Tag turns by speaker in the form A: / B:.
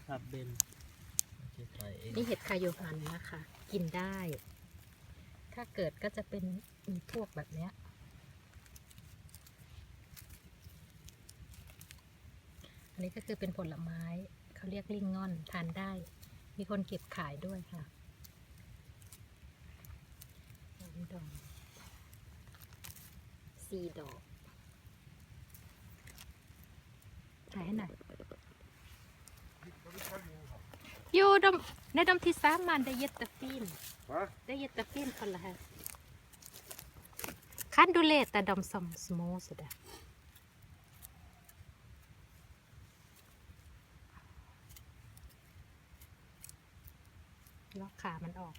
A: ครับเบน
B: นี่เห็ดคาโยฮันนะคะ กินได้ ถ้าเกิดก็จะเป็นมีพวกแบบเนี้ยอันนี้ก็คือเป็นผลไม้เขาเรียกลิงง่อนทานได้ มีคนเก็บขายด้วยค่ะ3 ดอก 4 ดอกถ่ายให้หน่อยอยู่ดมในดมที่3มันได้เย็ดตะฟินได้เย็ดตะฟินคนละฮะคันดูเลตแต่ดมสมสโมสุดอะล็อกขามันออก